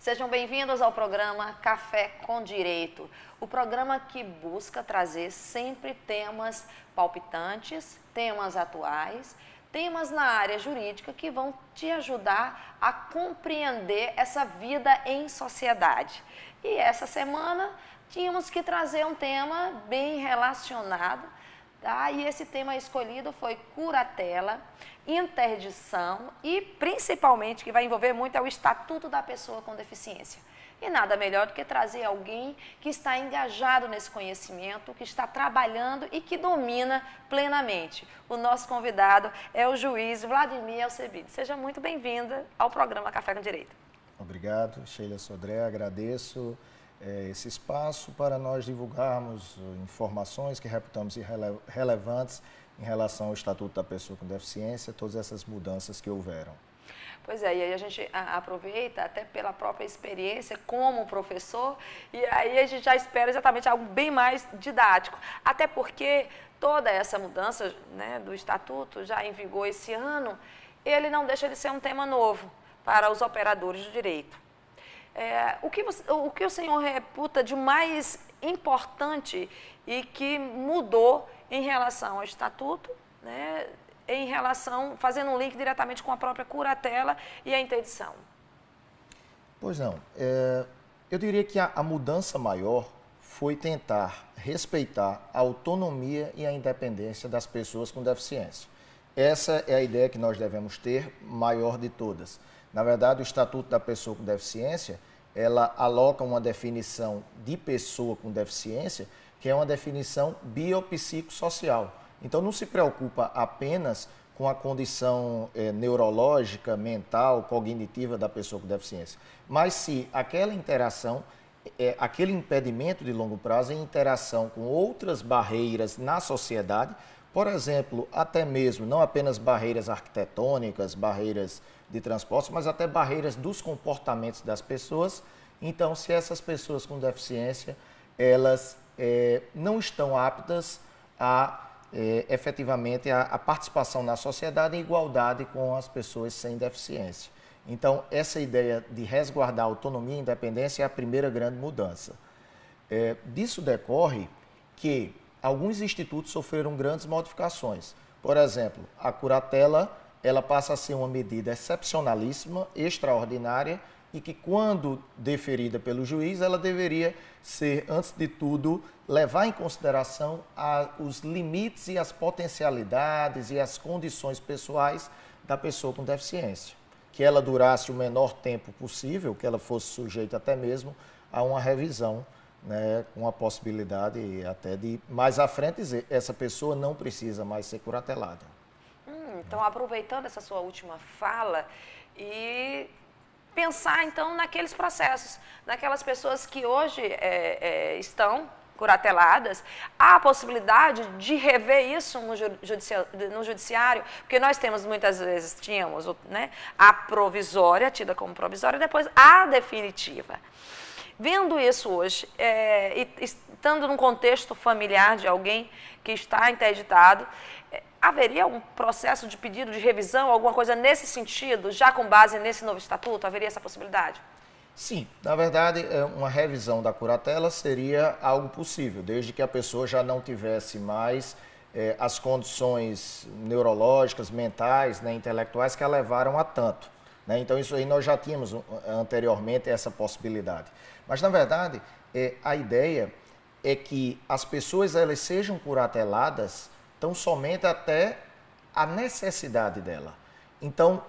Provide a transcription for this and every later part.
Sejam bem-vindos ao programa Café com Direito, o programa que busca trazer sempre temas palpitantes, temas atuais, temas na área jurídica que vão te ajudar a compreender essa vida em sociedade. E essa semana tínhamos que trazer um tema bem relacionado, tá? E esse tema escolhido foi curatela, interdição e principalmente que vai envolver muito é o Estatuto da Pessoa com Deficiência. E nada melhor do que trazer alguém que está engajado nesse conhecimento, que está trabalhando e que domina plenamente. O nosso convidado é o juiz Vladimir Alcebides. Seja muito bem-vinda ao programa Café com Direito. Obrigado, Sheila Sodré, agradeço esse espaço para nós divulgarmos informações que reputamos relevantes em relação ao Estatuto da Pessoa com Deficiência, todas essas mudanças que houveram. Pois é, e aí a gente aproveita até pela própria experiência como professor, e aí a gente já espera exatamente algo bem mais didático. Até porque toda essa mudança, né, do Estatuto, já em vigor esse ano, ele não deixa de ser um tema novo para os operadores de direito. O que o senhor reputa de mais importante e que mudou em relação ao Estatuto, né, em relação, fazendo um link diretamente com a própria curatela e a interdição? Pois não, eu diria que a mudança maior foi tentar respeitar a autonomia e a independência das pessoas com deficiência. Essa é a ideia que nós devemos ter, maior de todas. Na verdade, o Estatuto da Pessoa com Deficiência, ela aloca uma definição de pessoa com deficiência, que é uma definição biopsicossocial. Então, não se preocupa apenas com a condição neurológica, mental, cognitiva da pessoa com deficiência, mas se aquela interação, aquele impedimento de longo prazo em interação com outras barreiras na sociedade, por exemplo, até mesmo, não apenas barreiras arquitetônicas, barreiras de transporte, mas até barreiras dos comportamentos das pessoas. Então, se essas pessoas com deficiência, elas não estão aptas a efetivamente a participação na sociedade em igualdade com as pessoas sem deficiência. Então, essa ideia de resguardar a autonomia e independência é a primeira grande mudança. Disso decorre que alguns institutos sofreram grandes modificações. Por exemplo, a curatela, ela passa a ser uma medida excepcionalíssima, extraordinária, e que quando deferida pelo juiz, ela deveria ser, antes de tudo, levar em consideração os limites e as potencialidades e as condições pessoais da pessoa com deficiência. Que ela durasse o menor tempo possível, que ela fosse sujeita até mesmo a uma revisão, né, com a possibilidade até de, mais à frente, dizer, essa pessoa não precisa mais ser curatelada. Então, aproveitando essa sua última fala e pensar, então, naqueles processos, naquelas pessoas que hoje estão curateladas, há a possibilidade de rever isso no judiciário, porque nós temos, muitas vezes, tínhamos, né, a provisória, tida como provisória, e depois a definitiva. Vendo isso hoje, e estando num contexto familiar de alguém que está interditado, haveria um processo de pedido de revisão, alguma coisa nesse sentido, já com base nesse novo estatuto? Haveria essa possibilidade? Sim, na verdade, uma revisão da curatela seria algo possível, desde que a pessoa já não tivesse mais as condições neurológicas, mentais, né, intelectuais que a levaram a tanto. Né? Então, isso aí nós já tínhamos anteriormente essa possibilidade. Mas, na verdade, a ideia é que as pessoas elas sejam curateladas tão somente até a necessidade dela. Então,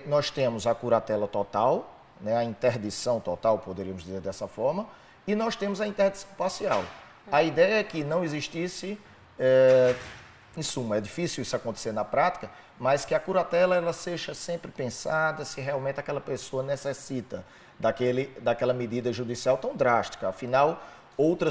nós temos a curatela total, né, a interdição total, poderíamos dizer dessa forma, e nós temos a interdição parcial. A ideia é que não existisse, em suma, é difícil isso acontecer na prática, mas que a curatela ela seja sempre pensada se realmente aquela pessoa necessita daquela medida judicial tão drástica. Afinal, outra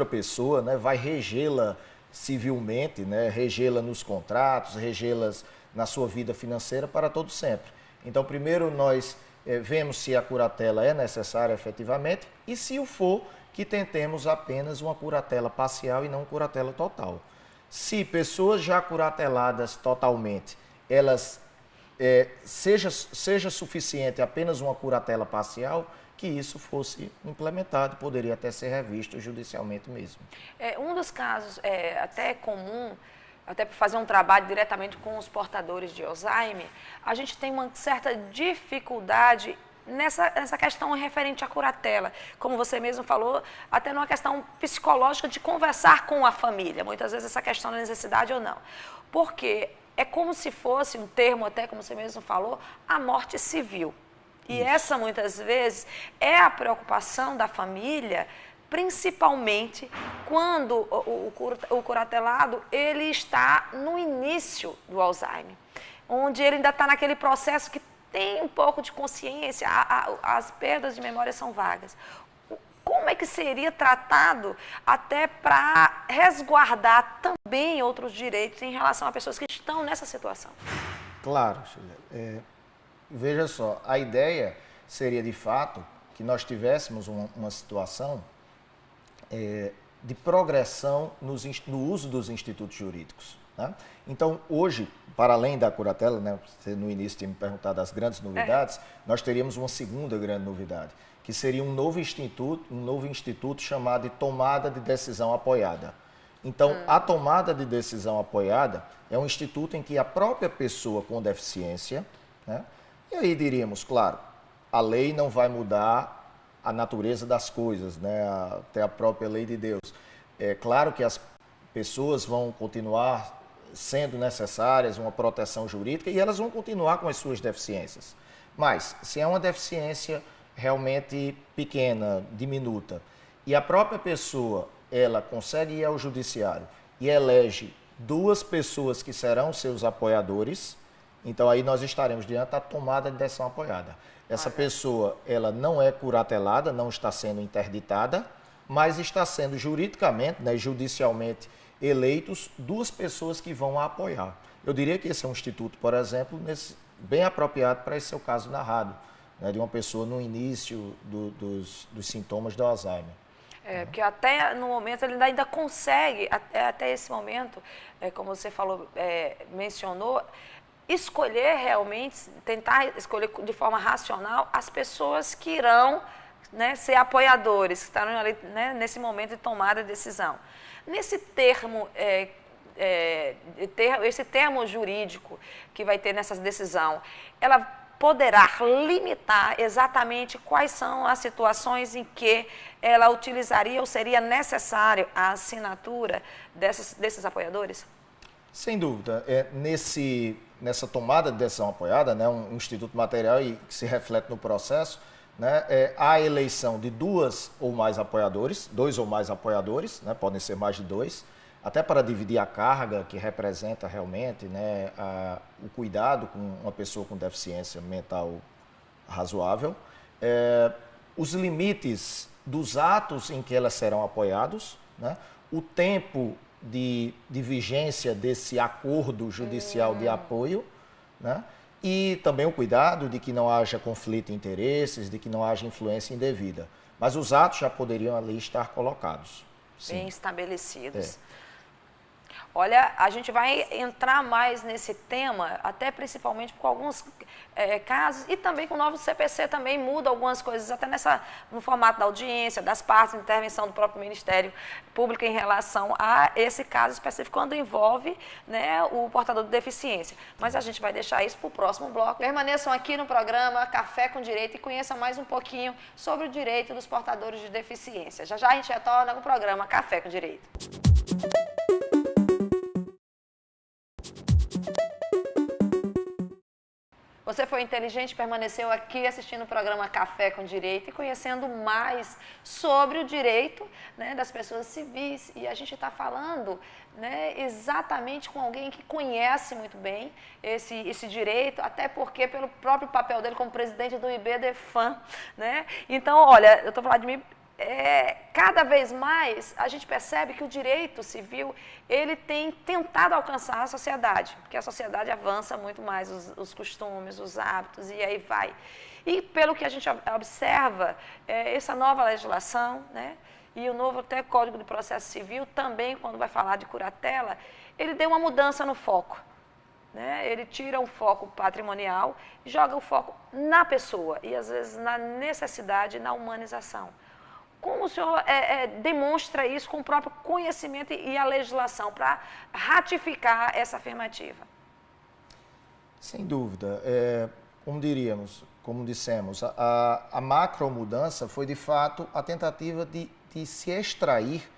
pessoa, né, vai regê-la civilmente, né, regê-la nos contratos, regê-las na sua vida financeira para todo sempre. Então, primeiro nós vemos se a curatela é necessária efetivamente e, se o for, que tentemos apenas uma curatela parcial e não curatela total. Se pessoas já curateladas totalmente, elas seja suficiente apenas uma curatela parcial, que isso fosse implementado, poderia até ser revisto judicialmente mesmo. Um dos casos até comum, até para fazer um trabalho diretamente com os portadores de Alzheimer, a gente tem uma certa dificuldade nessa questão referente à curatela. Como você mesmo falou, até numa questão psicológica de conversar com a família, muitas vezes essa questão da necessidade ou não. Porque é como se fosse um termo, até como você mesmo falou, a morte civil. E essa, muitas vezes, é a preocupação da família, principalmente quando o curatelado ele está no início do Alzheimer, onde ele ainda está naquele processo que tem um pouco de consciência, as perdas de memória são vagas. Como é que seria tratado até para resguardar também outros direitos em relação a pessoas que estão nessa situação? Claro, Sheila. Veja só, a ideia seria de fato que nós tivéssemos uma situação de progressão no uso dos institutos jurídicos. Né? Então, hoje, para além da curatela, né, você no início tinha me perguntado das grandes novidades, nós teríamos uma segunda grande novidade, que seria um novo instituto chamado de tomada de decisão apoiada. Então, a tomada de decisão apoiada é um instituto em que a própria pessoa com deficiência, né, e aí diríamos, claro, a lei não vai mudar a natureza das coisas, né? Até a própria lei de Deus. É claro que as pessoas vão continuar sendo necessárias uma proteção jurídica e elas vão continuar com as suas deficiências. Mas, se é uma deficiência realmente pequena, diminuta, e a própria pessoa, ela consegue ir ao judiciário e elege 2 pessoas que serão seus apoiadores, então aí nós estaremos diante da tomada de decisão apoiada. Essa pessoa, ela não é curatelada, não está sendo interditada, mas está sendo juridicamente, né, judicialmente eleitos 2 pessoas que vão a apoiar. Eu diria que esse é um instituto, por exemplo, bem apropriado para esse seu caso narrado, né, de uma pessoa no início dos sintomas do Alzheimer. Porque até no momento ele ainda consegue, até esse momento, como você falou, mencionou, escolher realmente, tentar escolher de forma racional as pessoas que irão, né, ser apoiadores, que estarão ali, né, nesse momento de tomada de decisão. Nesse termo, esse termo jurídico que vai ter nessa decisão, ela poderá limitar exatamente quais são as situações em que ela utilizaria ou seria necessário a assinatura desses apoiadores? Sem dúvida. Nessa tomada de decisão apoiada, né, um instituto material e que se reflete no processo, né, há a eleição de 2 ou mais apoiadores, 2 ou mais apoiadores, né, podem ser mais de 2, até para dividir a carga que representa realmente, né, o cuidado com uma pessoa com deficiência mental razoável, os limites dos atos em que elas serão apoiados, né, o tempo de vigência desse acordo judicial de apoio, né? E também o cuidado de que não haja conflito de interesses, de que não haja influência indevida. Mas os atos já poderiam ali estar colocados. Sim. Bem estabelecidos. Olha, a gente vai entrar mais nesse tema, até principalmente com alguns casos, e também com o novo CPC também muda algumas coisas, até no formato da audiência, das partes, intervenção do próprio Ministério Público em relação a esse caso específico, quando envolve, né, o portador de deficiência. Mas a gente vai deixar isso para o próximo bloco. Permaneçam aqui no programa Café com Direito e conheçam mais um pouquinho sobre o direito dos portadores de deficiência. Já já a gente retorna com o programa Café com Direito. Você foi inteligente, permaneceu aqui assistindo o programa Café com Direito e conhecendo mais sobre o direito, né, das pessoas civis. E a gente está falando, né, exatamente com alguém que conhece muito bem esse direito, até porque pelo próprio papel dele como presidente do IBDFAM, né? Então, olha, eu estou falando de mim. Cada vez mais a gente percebe que o direito civil ele tem tentado alcançar a sociedade, porque a sociedade avança muito mais os costumes, os hábitos e aí vai. E pelo que a gente observa, essa nova legislação, né, e o novo até Código de Processo Civil também, quando vai falar de curatela, ele deu uma mudança no foco. né? Ele tira o foco patrimonial e joga o foco na pessoa e, às vezes, na necessidade, na humanização. Como o senhor demonstra isso com o próprio conhecimento e a legislação para ratificar essa afirmativa? Sem dúvida. Como dissemos, a macro mudança foi, de fato, a tentativa de se extrair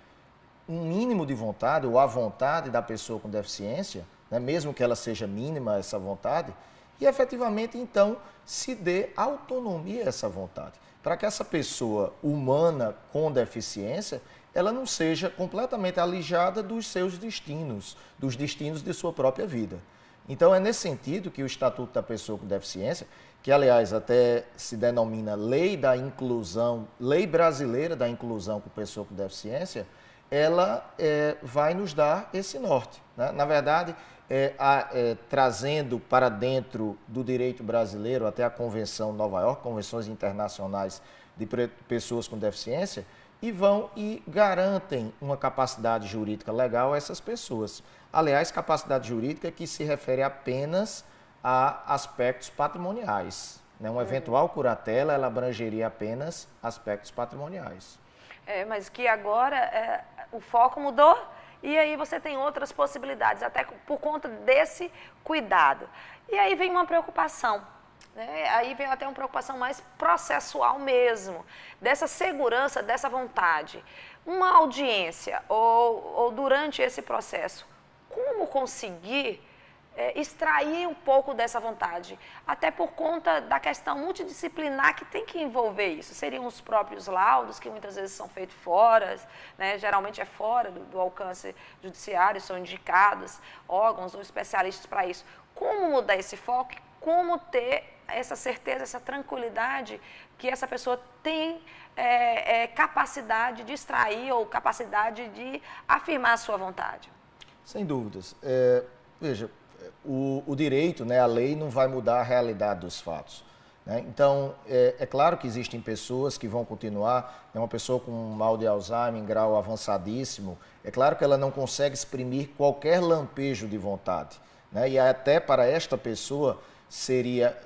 um mínimo de vontade, ou a vontade da pessoa com deficiência, né, mesmo que ela seja mínima, essa vontade, e efetivamente, então, se dê autonomia a essa vontade, para que essa pessoa humana com deficiência, ela não seja completamente alijada dos seus destinos, dos destinos de sua própria vida. Então, é nesse sentido que o Estatuto da Pessoa com Deficiência, que, aliás, até se denomina Lei da Inclusão, Lei Brasileira da Inclusão com Pessoa com Deficiência, ela vai nos dar esse norte, né? Na verdade, trazendo para dentro do direito brasileiro até a Convenção de Nova York, convenções internacionais de pessoas com deficiência, e garantem uma capacidade jurídica legal a essas pessoas. Aliás, capacidade jurídica que se refere apenas a aspectos patrimoniais, né? Uma eventual curatela, ela abrangeria apenas aspectos patrimoniais. Mas que agora o foco mudou e aí você tem outras possibilidades, até por conta desse cuidado. E aí vem uma preocupação, né? Aí vem até uma preocupação mais processual mesmo, dessa segurança, dessa vontade. Uma audiência ou durante esse processo, como conseguir extrair um pouco dessa vontade, até por conta da questão multidisciplinar que tem que envolver isso. Seriam os próprios laudos, que muitas vezes são feitos fora, né? Geralmente é fora do alcance judiciário, são indicados órgãos ou especialistas para isso. Como mudar esse foco? Como ter essa certeza, essa tranquilidade que essa pessoa tem capacidade de extrair ou capacidade de afirmar a sua vontade? Sem dúvidas. Veja, o direito, né, a lei não vai mudar a realidade dos fatos, né? Então, é claro que existem pessoas que vão continuar, uma pessoa com mal de Alzheimer em grau avançadíssimo, é claro que ela não consegue exprimir qualquer lampejo de vontade, né? E até para esta pessoa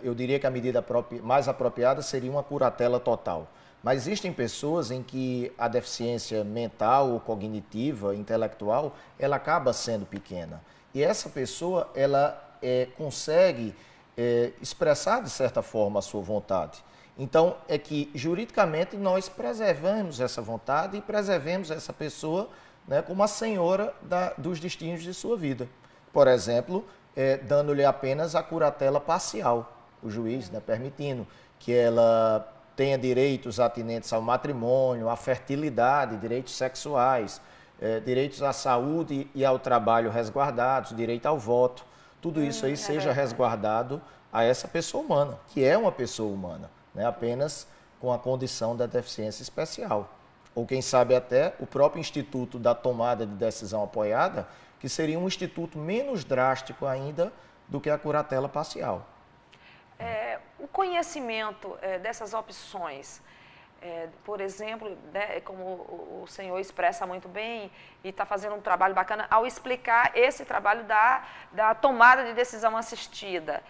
eu diria que a medida mais apropriada seria uma curatela total. Mas existem pessoas em que a deficiência mental ou cognitiva, intelectual, ela acaba sendo pequena. E essa pessoa, ela consegue expressar, de certa forma, a sua vontade. Então, é que, juridicamente, nós preservamos essa vontade e preservemos essa pessoa, né, como a senhora dos destinos de sua vida. Por exemplo, dando-lhe apenas a curatela parcial, o juiz, né, permitindo que ela tenha direitos atinentes ao matrimônio, à fertilidade, direitos sexuais, direitos à saúde e ao trabalho resguardados, direito ao voto, tudo isso aí seja resguardado a essa pessoa humana, que é uma pessoa humana, né? Apenas com a condição da deficiência especial. Ou quem sabe até o próprio instituto da tomada de decisão apoiada, que seria um instituto menos drástico ainda do que a curatela parcial. O conhecimento dessas opções, por exemplo, né, como o senhor expressa muito bem e está fazendo um trabalho bacana ao explicar esse trabalho da tomada de decisão assistida,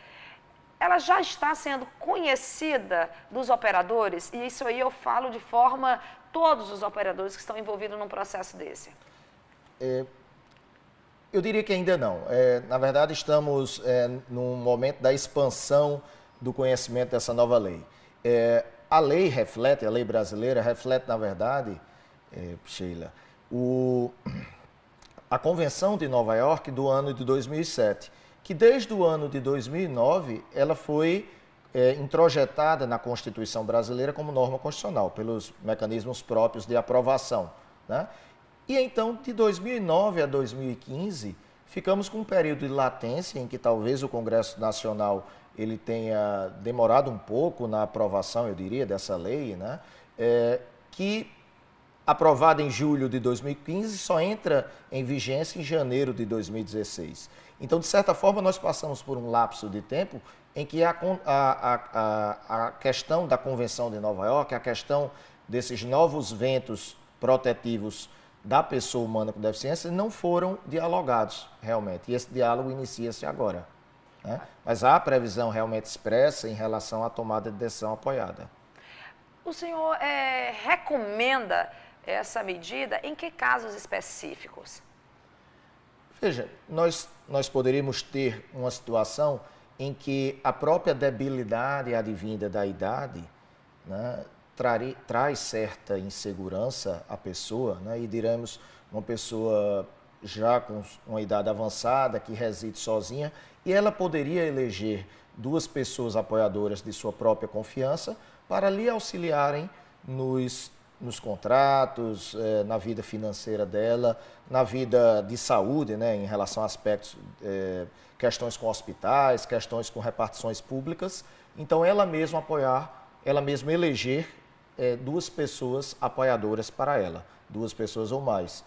ela já está sendo conhecida dos operadores? E isso aí eu falo de forma todos os operadores que estão envolvidos num processo desse. Eu diria que ainda não. Na verdade, estamos num momento da expansão do conhecimento dessa nova lei. A lei brasileira reflete, na verdade, Sheila, a Convenção de Nova York do ano de 2007, que desde o ano de 2009 ela foi introjetada na Constituição brasileira como norma constitucional, pelos mecanismos próprios de aprovação, né? E então, de 2009 a 2015, ficamos com um período de latência em que talvez o Congresso Nacional ele tenha demorado um pouco na aprovação, eu diria, dessa lei, né? Que, aprovada em julho de 2015, só entra em vigência em janeiro de 2016. Então, de certa forma, nós passamos por um lapso de tempo em que a questão da Convenção de Nova York, a questão desses novos ventos protetivos da pessoa humana com deficiência não foram dialogados realmente. E esse diálogo inicia-se agora. né? Mas há previsão realmente expressa em relação à tomada de decisão apoiada. O senhor recomenda essa medida em que casos específicos? Veja, nós poderíamos ter uma situação em que a própria debilidade advinda da idade, né, traz certa insegurança à pessoa, né, e diremos uma pessoa já com uma idade avançada, que reside sozinha, e ela poderia eleger duas pessoas apoiadoras de sua própria confiança para lhe auxiliarem nos contratos, na vida financeira dela, na vida de saúde, né, em relação a aspectos, questões com hospitais, questões com repartições públicas. Então, ela mesma eleger duas pessoas apoiadoras para ela, duas pessoas ou mais.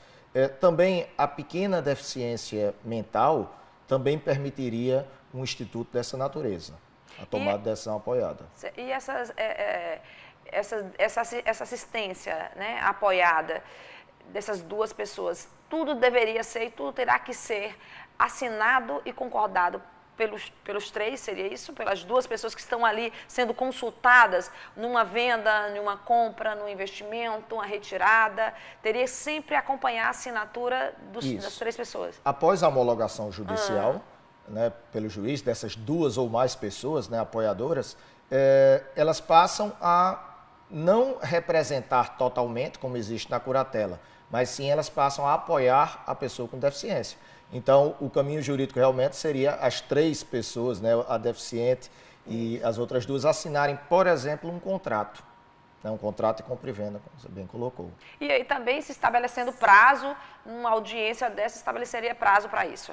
Também a pequena deficiência mental também permitiria um instituto dessa natureza, a tomada de decisão apoiada. E essa assistência, né, apoiada dessas duas pessoas, tudo deveria ser e tudo terá que ser assinado e concordado pelos três, seria isso? Pelas duas pessoas que estão ali sendo consultadas numa venda, numa compra, num investimento, uma retirada, teria sempre acompanhar a assinatura das três pessoas. Após a homologação judicial, né, pelo juiz, dessas duas ou mais pessoas, né, apoiadoras, elas passam a não representar totalmente, como existe na curatela, mas sim elas passam a apoiar a pessoa com deficiência. Então, o caminho jurídico realmente seria as três pessoas, né, a deficiente e as outras duas, assinarem, por exemplo, um contrato. Né, um contrato de compra e venda, como você bem colocou. E aí também se estabelecendo prazo, numa audiência dessa, estabeleceria prazo para isso?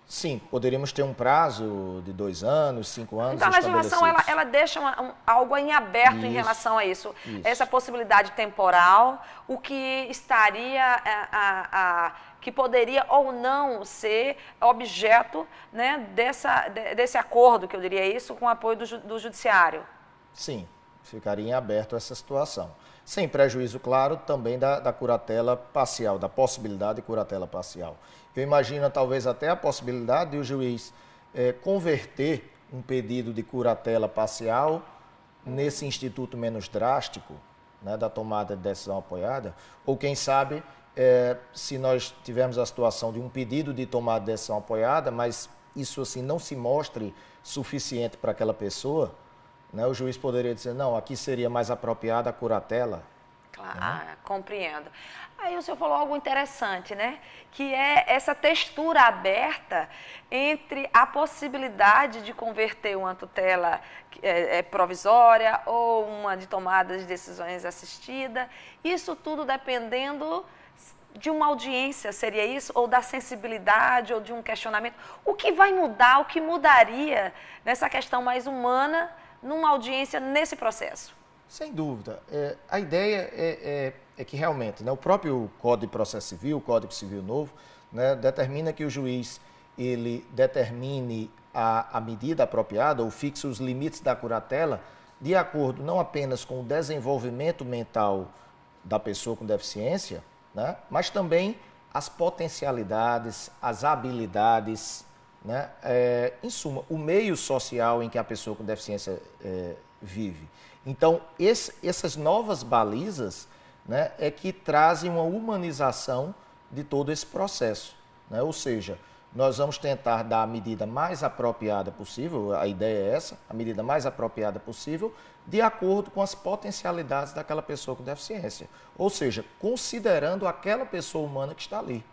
Sim, poderíamos ter um prazo de 2 anos, 5 anos. Então, a legislação ela deixa algo em aberto em relação a isso. Essa possibilidade temporal, o que estaria, que poderia ou não ser objeto, né, desse acordo, que eu diria isso, com o apoio do judiciário. Sim, ficaria em aberto essa situação. Sem prejuízo, claro, também da curatela parcial, da possibilidade de curatela parcial. Eu imagino talvez até a possibilidade de o juiz converter um pedido de curatela parcial nesse instituto menos drástico, né, da tomada de decisão apoiada, ou quem sabe, se nós tivermos a situação de um pedido de tomada de decisão apoiada, mas isso assim não se mostre suficiente para aquela pessoa, né, o juiz poderia dizer, não, aqui seria mais apropriada a curatela. Claro, compreendo. Aí o senhor falou algo interessante, né? Que é essa textura aberta entre a possibilidade de converter uma tutela provisória ou uma de tomada de decisões assistida. Isso tudo dependendo de uma audiência, seria isso? Ou da sensibilidade, ou de um questionamento. O que vai mudar, o que mudaria nessa questão mais humana numa audiência nesse processo? Sem dúvida. A ideia é que realmente, né, o próprio Código de Processo Civil, o Código Civil Novo, né, determina que o juiz ele determine a medida apropriada ou fixe os limites da curatela de acordo não apenas com o desenvolvimento mental da pessoa com deficiência, né, mas também as potencialidades, as habilidades, né, em suma, o meio social em que a pessoa com deficiência vive. Então, essas novas balizas, né, é que trazem uma humanização de todo esse processo. Né? Ou seja, nós vamos tentar dar a medida mais apropriada possível, a ideia é essa, a medida mais apropriada possível, de acordo com as potencialidades daquela pessoa com deficiência. Ou seja, considerando aquela pessoa humana que está ali.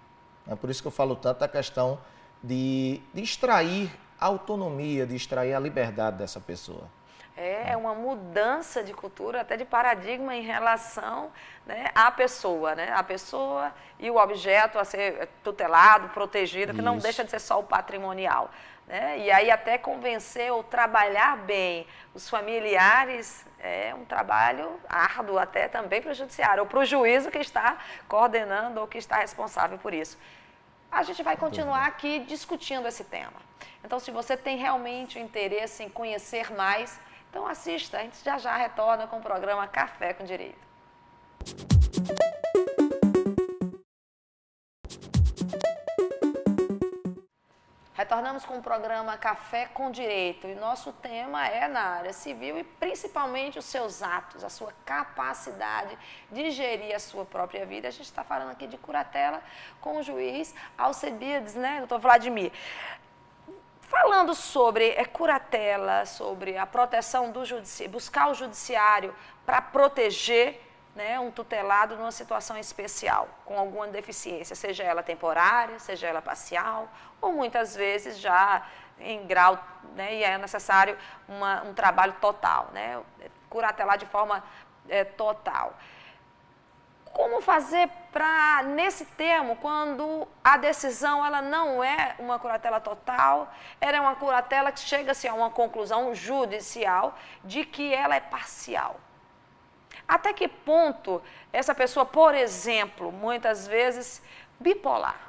É por isso que eu falo tanto da questão de extrair a autonomia, de extrair a liberdade dessa pessoa. É uma mudança de cultura, até de paradigma em relação, né, à pessoa, né? A pessoa e o objeto a ser tutelado, protegido, que não deixa de ser só o patrimonial. Né? E aí até convencer ou trabalhar bem os familiares é um trabalho árduo até também para o judiciário, ou para o juízo que está coordenando ou que está responsável por isso. A gente vai continuar aqui discutindo esse tema. Então, se você tem realmente o interesse em conhecer mais, então assista, a gente já retorna com o programa Café com Direito. Retornamos retornamos com o programa Café com Direito e nosso tema é na área civil e principalmente os seus atos, a sua capacidade de gerir a sua própria vida. A gente está falando aqui de curatela com o juiz Alcebiades, né, doutor Vladimir? Falando sobre curatela, sobre a proteção do judiciário, buscar o judiciário para proteger, né, um tutelado numa situação especial, com alguma deficiência, seja ela temporária, seja ela parcial, ou muitas vezes já em grau, né, e é necessário um trabalho total, né, curatelar de forma total. Como fazer para, nesse termo, quando a decisão ela não é uma curatela total, ela é uma curatela que chega-se a uma conclusão judicial de que ela é parcial? Até que ponto essa pessoa, por exemplo, muitas vezes bipolar,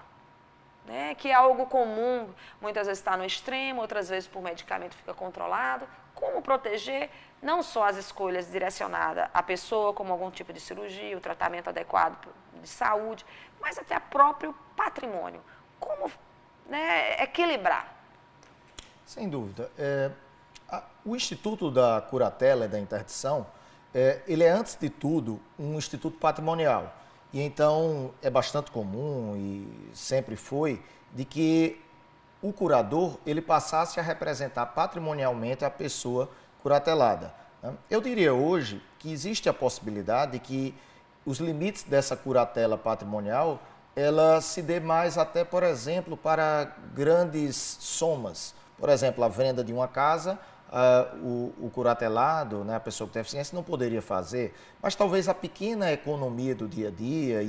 né, que é algo comum, muitas vezes está no extremo, outras vezes por medicamento fica controlado, como proteger não só as escolhas direcionadas à pessoa, como algum tipo de cirurgia, o tratamento adequado de saúde, mas até o próprio patrimônio. Como, né, equilibrar? Sem dúvida. O Instituto da Curatela e da Interdição, ele é, antes de tudo, um instituto patrimonial. E então é bastante comum, e sempre foi, de que o curador ele passasse a representar patrimonialmente a pessoa curatelada. Eu diria hoje que existe a possibilidade de que os limites dessa curatela patrimonial ela se dê mais até, por exemplo, para grandes somas. Por exemplo, a venda de uma casa, o curatelado, né, a pessoa com deficiência, não poderia fazer, mas talvez a pequena economia do dia a dia,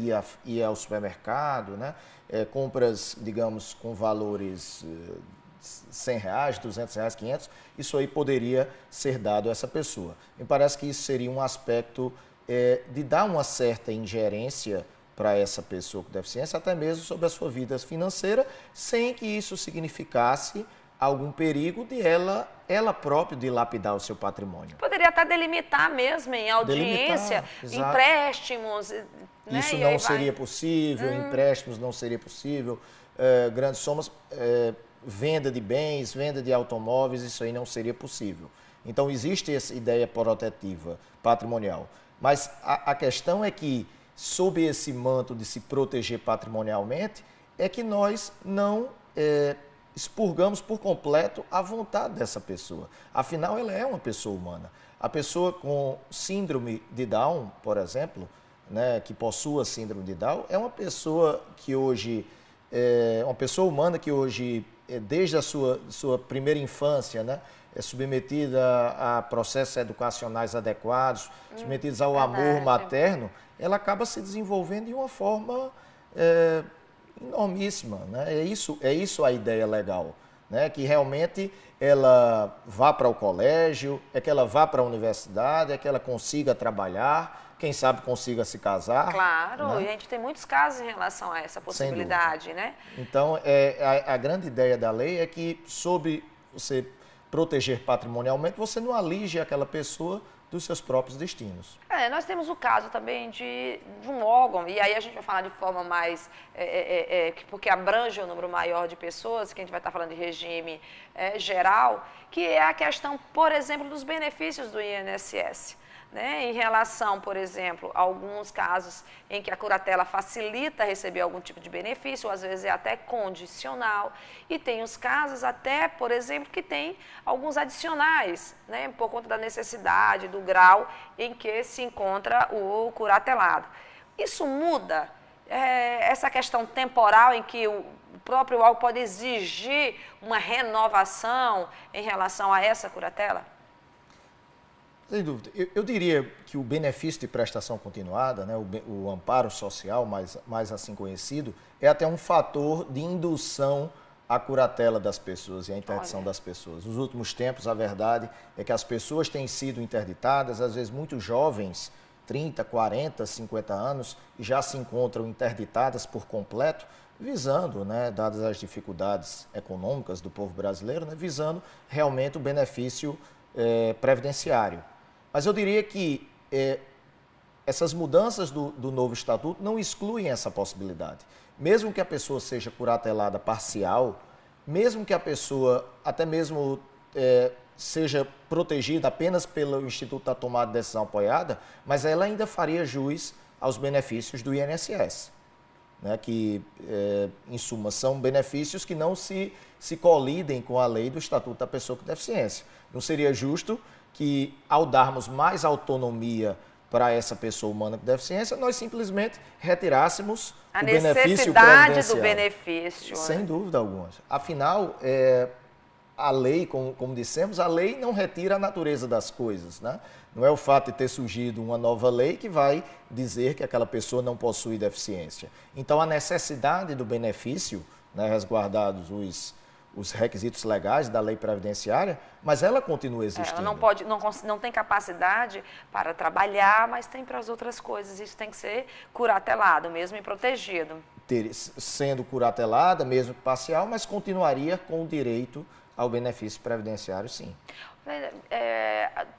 ir ao supermercado, né, compras, digamos, com valores R$100, R$200, 500, isso aí poderia ser dado a essa pessoa. Me parece que isso seria um aspecto de dar uma certa ingerência para essa pessoa com deficiência, até mesmo sobre a sua vida financeira, sem que isso significasse algum perigo de ela própria dilapidar o seu patrimônio. Poderia até delimitar mesmo em audiência, empréstimos. Né? Isso não seria possível, empréstimos não seria possível, grandes somas, venda de bens, venda de automóveis, isso aí não seria possível. Então existe essa ideia protetiva patrimonial. Mas a questão é que, sob esse manto de se proteger patrimonialmente, é que nós não expurgamos por completo a vontade dessa pessoa. Afinal, ela é uma pessoa humana. A pessoa com síndrome de Down, por exemplo, né, que possua síndrome de Down, é uma pessoa que hoje, uma pessoa humana que hoje, desde a sua primeira infância, né, é submetida a processos educacionais adequados, submetidos ao amor materno, ela acaba se desenvolvendo de uma forma enormíssima, né? É isso a ideia legal, né? Que realmente ela vá para o colégio, que ela vá para a universidade, que ela consiga trabalhar, quem sabe consiga se casar. Claro, né? E a gente tem muitos casos em relação a essa possibilidade, né? Então, a grande ideia da lei é que, sobre você proteger patrimonialmente, você não alige aquela pessoa dos seus próprios destinos. Nós temos o caso também de um órgão, e aí a gente vai falar de forma mais, porque abrange um número maior de pessoas, que a gente vai estar falando de regime geral, que é a questão, por exemplo, dos benefícios do INSS. Né, em relação, por exemplo, a alguns casos em que a curatela facilita receber algum tipo de benefício, ou às vezes é até condicional, e tem os casos até, por exemplo, que tem alguns adicionais, né, por conta da necessidade, do grau em que se encontra o curatelado. Isso muda essa questão temporal em que o próprio órgão pode exigir uma renovação em relação a essa curatela? Sem dúvida. Eu diria que o benefício de prestação continuada, né, o amparo social, mais assim conhecido, é até um fator de indução à curatela das pessoas e à interdição das pessoas. Nos últimos tempos, a verdade é que as pessoas têm sido interditadas, às vezes muito jovens, 30, 40, 50 anos, e já se encontram interditadas por completo, visando, né, dadas as dificuldades econômicas do povo brasileiro, né, visando realmente o benefício previdenciário. Mas eu diria que essas mudanças do novo estatuto não excluem essa possibilidade. Mesmo que a pessoa seja curatelada parcial, mesmo que a pessoa, até mesmo seja protegida apenas pelo Instituto da Tomada de Decisão Apoiada, mas ela ainda faria jus aos benefícios do INSS, né, que, em suma, são benefícios que não se colidem com a lei do Estatuto da Pessoa com Deficiência. Não seria justo que, ao darmos mais autonomia para essa pessoa humana com deficiência, nós simplesmente retirássemos o benefício previdenciário. A necessidade do benefício. Sem dúvida alguma. Afinal, a lei, como dissemos, a lei não retira a natureza das coisas, né? Não é o fato de ter surgido uma nova lei que vai dizer que aquela pessoa não possui deficiência. Então, a necessidade do benefício, né, resguardados os requisitos legais da lei previdenciária, mas ela continua existindo. Ela não tem capacidade para trabalhar, mas tem para as outras coisas. Isso tem que ser curatelado mesmo e protegido. Sendo curatelada, mesmo parcial, mas continuaria com o direito ao benefício previdenciário, sim.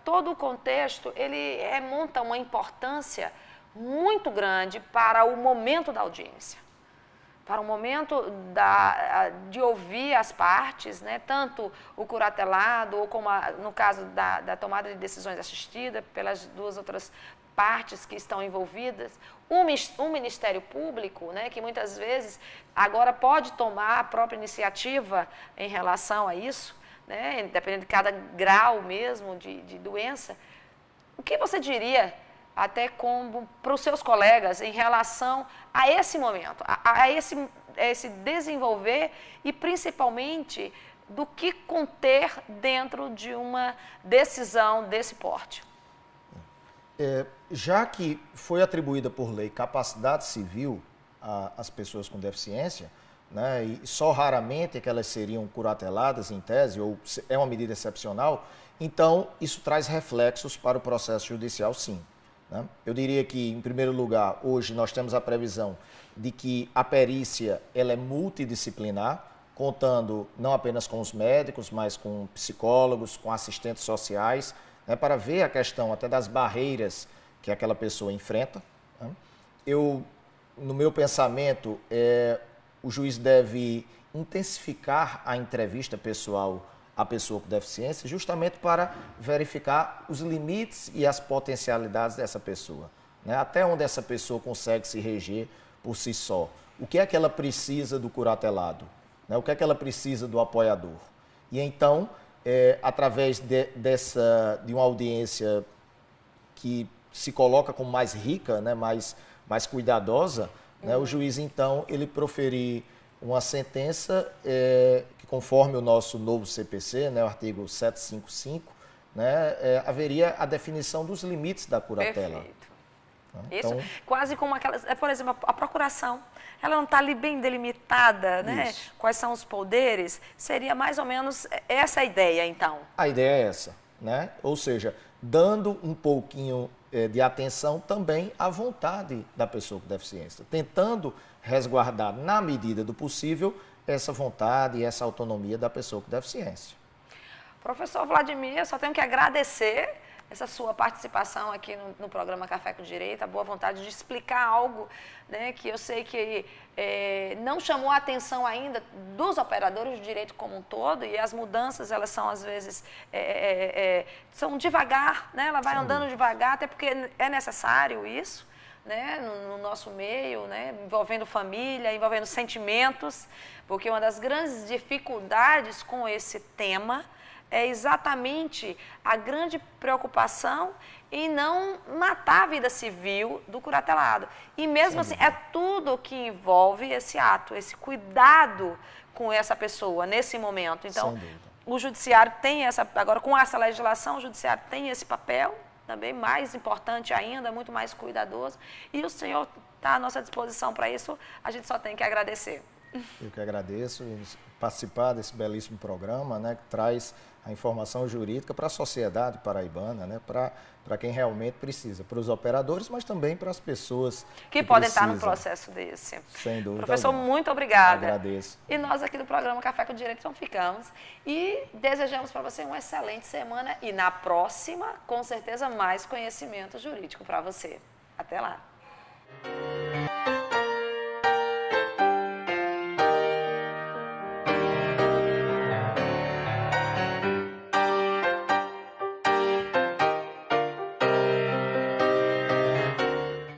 Todo o contexto, ele remonta uma importância muito grande para o momento da audiência. Para o momento de ouvir as partes, né, tanto o curatelado, ou como no caso da tomada de decisões assistida pelas duas outras partes que estão envolvidas, o Ministério Público, né, que muitas vezes agora pode tomar a própria iniciativa em relação a isso, né, dependendo de cada grau mesmo de doença. O que você diria até como para os seus colegas em relação a esse momento, a esse desenvolver e principalmente do que conter dentro de uma decisão desse porte? Já que foi atribuída por lei capacidade civil às pessoas com deficiência, né, e só raramente é que elas seriam curateladas em tese, ou é uma medida excepcional, então isso traz reflexos para o processo judicial, sim. Né? Eu diria que, em primeiro lugar, hoje nós temos a previsão de que a perícia ela é multidisciplinar, contando não apenas com os médicos, mas com psicólogos, com assistentes sociais, né, para ver a questão até das barreiras que aquela pessoa enfrenta. Né? No meu pensamento, o juiz deve intensificar a entrevista pessoal à pessoa com deficiência, justamente para verificar os limites e as potencialidades dessa pessoa, né? Até onde essa pessoa consegue se reger por si só. O que é que ela precisa do curatelado? Né? O que é que ela precisa do apoiador? E então, através de uma audiência que se coloca como mais rica, né? mais cuidadosa, né? O juiz, então, ele proferir uma sentença que, conforme o nosso novo CPC, né, o artigo 755, né, haveria a definição dos limites da curatela. Perfeito. Então, isso, quase como aquelas, por exemplo, a procuração, ela não está ali bem delimitada, né? Isso. Quais são os poderes? Seria mais ou menos essa a ideia, então. A ideia é essa, né? Ou seja, dando um pouquinho de atenção também à vontade da pessoa com deficiência, tentando resguardar, na medida do possível, essa vontade e essa autonomia da pessoa com deficiência. Professor Vladimir, eu só tenho que agradecer essa sua participação aqui no programa Café com Direito, a boa vontade de explicar algo, né, que eu sei que não chamou a atenção ainda dos operadores de direito como um todo, e as mudanças, elas são às vezes, são devagar, né, ela vai andando devagar, até porque é necessário isso, né, no nosso meio, né, envolvendo família, envolvendo sentimentos, porque uma das grandes dificuldades com esse tema é exatamente a grande preocupação em não matar a vida civil do curatelado. E mesmo assim, é tudo que envolve esse ato, esse cuidado com essa pessoa nesse momento. Então, o judiciário tem agora com essa legislação, o judiciário tem esse papel, também mais importante ainda, muito mais cuidadoso. E o senhor está à nossa disposição para isso, a gente só tem que agradecer. Eu que agradeço participar desse belíssimo programa, né, que traz a informação jurídica para a sociedade paraibana, né, para quem realmente precisa, para os operadores, mas também para as pessoas que podem estar no processo desse. Sem dúvida. Professor, alguma. muito obrigada. Agradeço. E nós aqui do programa Café com Direito então ficamos e desejamos para você uma excelente semana e na próxima, com certeza, mais conhecimento jurídico para você. Até lá.